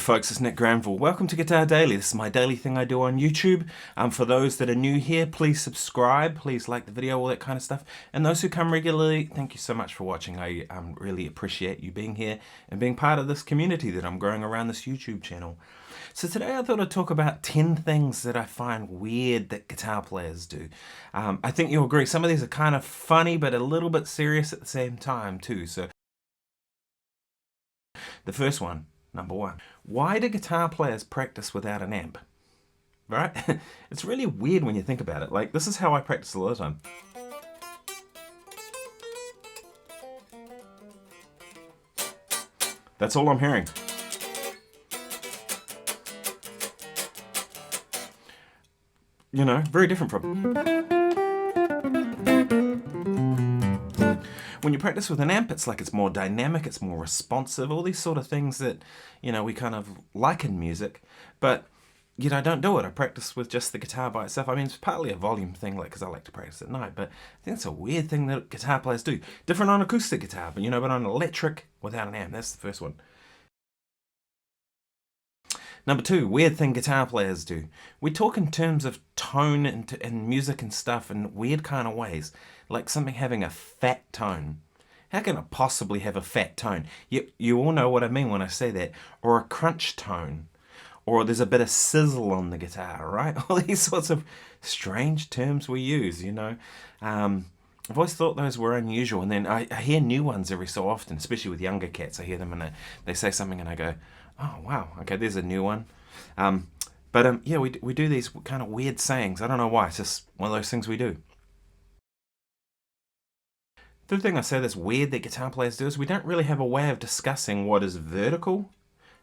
folks, it's Nick Granville. Welcome to Guitar Daily. This is my daily thing I do on YouTube. For those that are new here, please subscribe, please like the video, all that kind of stuff. And those who come regularly, thank you so much for watching. I really appreciate you being here and being part of this community that I'm growing around this YouTube channel. So today I thought I'd talk about 10 things that I find weird that guitar players do. I think you'll agree, some of these are kind of funny, but a little bit serious at the same time too. So the first one, number one, why do guitar players practice without an amp? Right? It's really weird when you think about it. Like, this is how I practice a lot of the time. That's all I'm hearing. You know, very different from... When you practice with an amp, it's like it's more dynamic, it's more responsive, all these sort of things that, you know, we kind of like in music. But, you know, I don't do it. I practice with just the guitar by itself. I mean, it's partly a volume thing, like, because I like to practice at night, but I think it's a weird thing that guitar players do. Different on acoustic guitar, but, you know, but on electric without an amp. That's the first one. Number two, weird thing guitar players do. We talk in terms of tone and music and stuff in weird kind of ways, like something having a fat tone. How can it possibly have a fat tone? You all know what I mean when I say that. Or a crunch tone. Or there's a bit of sizzle on the guitar, right? All these sorts of strange terms we use, you know. I've always thought those were unusual, and then I hear new ones every so often, especially with younger cats. I hear them and they say something and I go, oh wow, okay, there's a new one. Yeah, we do these kind of weird sayings. I don't know why, it's just one of those things we do. The thing I say that's weird that guitar players do is we don't really have a way of discussing what is vertical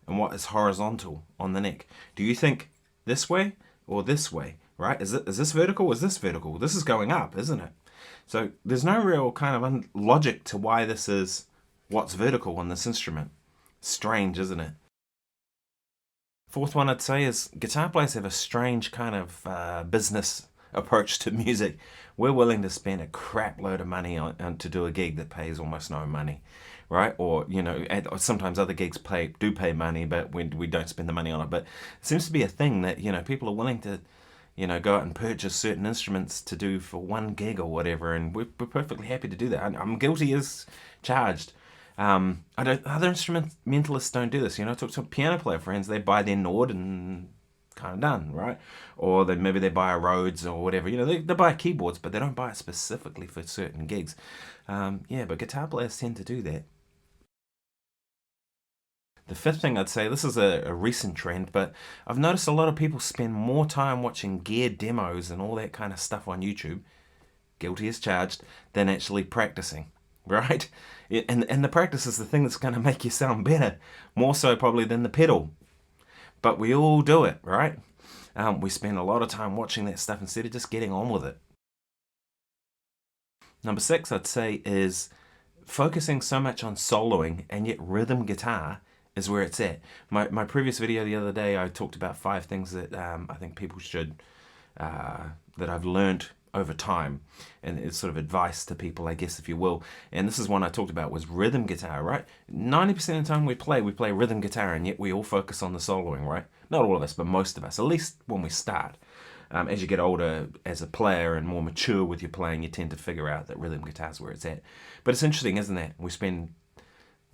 and what is horizontal on the neck. Do you think this way or this way, right? Is this vertical or is this vertical? This is going up, isn't it? So there's no real kind of logic to why this is what's vertical on this instrument. Strange, isn't it? Fourth one I'd say is guitar players have a strange kind of business approach to music. We're willing to spend a crap load of money on to do a gig that pays almost no money, right? Or, you know, sometimes other gigs do pay money, but we don't spend the money on it. But it seems to be a thing that, you know, people are willing to, you know, go out and purchase certain instruments to do for one gig or whatever, and we're perfectly happy to do that. I'm guilty as charged. Other instrumentalists don't do this. You know, I talk to piano player friends, they buy their Nord and kind of done, right? Or maybe they buy a Rhodes or whatever. You know, they buy keyboards, but they don't buy it specifically for certain gigs. Yeah, but guitar players tend to do that. The fifth thing I'd say, this is a recent trend, but I've noticed a lot of people spend more time watching gear demos and all that kind of stuff on YouTube, guilty as charged, than actually practicing. Right? And the practice is the thing that's going to make you sound better, more so probably than the pedal. But we all do it, right? We spend a lot of time watching that stuff instead of just getting on with it. Number 6, I'd say, is focusing so much on soloing, and yet rhythm guitar is where it's at. My previous video the other day, I talked about 5 things that I think people should, that I've learned over time, and it's sort of advice to people, I guess, if you will. And this is one I talked about, was rhythm guitar, right? 90% of the time we play rhythm guitar, and yet we all focus on the soloing, right? Not all of us, but most of us, at least when we start. As you get older as a player and more mature with your playing, you tend to figure out that rhythm guitar is where it's at. But it's interesting, isn't it? We spend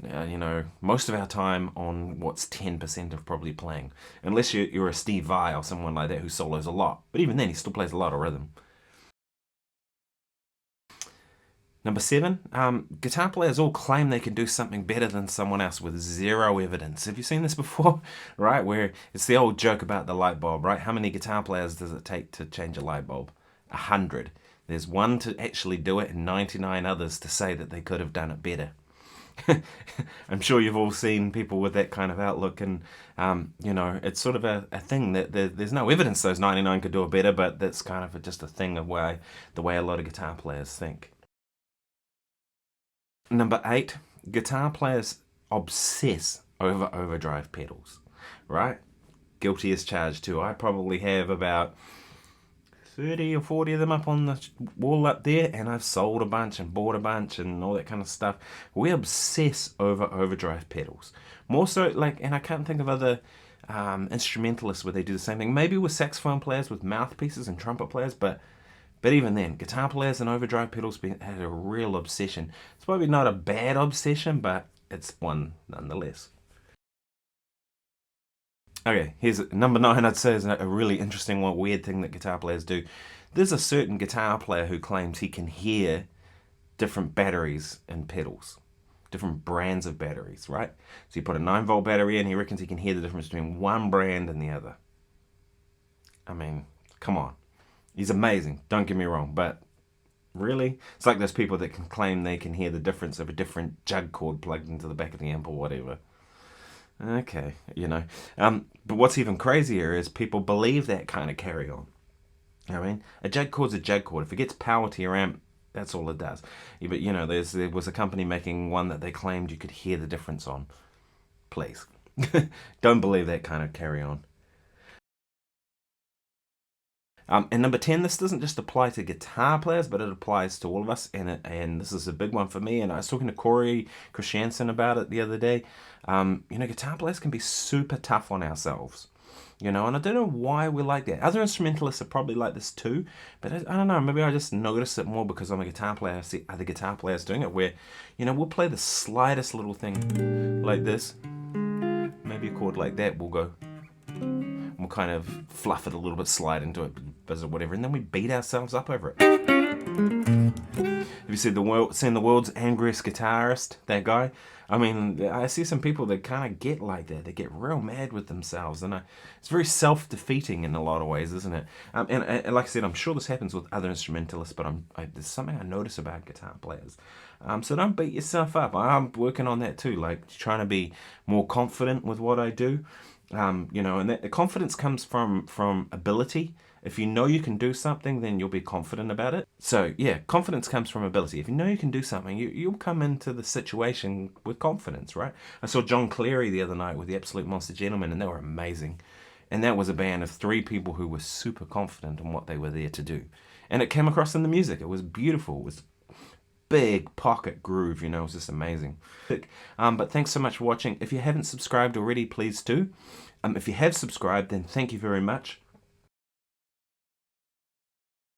you know, most of our time on what's 10% of probably playing, unless you're a Steve Vai or someone like that who solos a lot. But even then, he still plays a lot of rhythm. Number 7, guitar players all claim they can do something better than someone else with zero evidence. Have you seen this before? Right, where it's the old joke about the light bulb, right? How many guitar players does it take to change a light bulb? 100. There's one to actually do it and 99 others to say that they could have done it better. I'm sure you've all seen people with that kind of outlook, and you know, it's sort of a thing that there's no evidence those 99 could do it better, but that's kind of just a thing of the way a lot of guitar players think. Number 8, guitar players obsess over overdrive pedals, right? Guilty as charged too. I probably have about 30 or 40 of them up on the wall up there, and I've sold a bunch and bought a bunch and all that kind of stuff. We obsess over overdrive pedals. More so, like, and I can't think of other instrumentalists where they do the same thing. Maybe with saxophone players with mouthpieces and trumpet players, but even then, guitar players and overdrive pedals had a real obsession. It's probably not a bad obsession, but it's one nonetheless. Okay, here's number 9. I'd say is a really interesting one, weird thing that guitar players do. There's a certain guitar player who claims he can hear different batteries and pedals, different brands of batteries, right? So you put a 9-volt battery in, he reckons he can hear the difference between one brand and the other. I mean, come on. He's amazing, don't get me wrong, but really? It's like those people that can claim they can hear the difference of a different jug cord plugged into the back of the amp or whatever. Okay, you know. But what's even crazier is people believe that kind of carry on. I mean, a jug cord's a jug cord. If it gets power to your amp, that's all it does. Yeah, but, you know, there was a company making one that they claimed you could hear the difference on. Please. Don't believe that kind of carry on. And number 10, this doesn't just apply to guitar players, but it applies to all of us, and this is a big one for me, and I was talking to Corey Christiansen about it the other day. You know, guitar players can be super tough on ourselves, you know, and I don't know why we're like that. Other instrumentalists are probably like this too, but I don't know, maybe I just notice it more because I'm a guitar player. I see other guitar players doing it where, you know, we'll play the slightest little thing like this, maybe a chord like that, we'll go, we'll kind of fluff it a little bit, slide into it, buzz or whatever, and then we beat ourselves up over it. Have you seen the world's angriest guitarist, that guy? I mean, I see some people that kind of get like that. They get real mad with themselves, and it's very self-defeating in a lot of ways, isn't it? And like I said, I'm sure this happens with other instrumentalists, but there's something I notice about guitar players. So don't beat yourself up. I'm working on that too, like trying to be more confident with what I do. You know, and the confidence comes from ability. If you know you can do something, then you'll be confident about it. So yeah, confidence comes from ability. If you know you can do something, you'll come into the situation with confidence, right? I saw John Cleary the other night with the Absolute Monster Gentlemen, and they were amazing. And that was a band of 3 people who were super confident in what they were there to do. And it came across in the music. It was beautiful. It was big pocket groove, you know, it was just amazing. But thanks so much for watching. If you haven't subscribed already, please do. If you have subscribed, then thank you very much.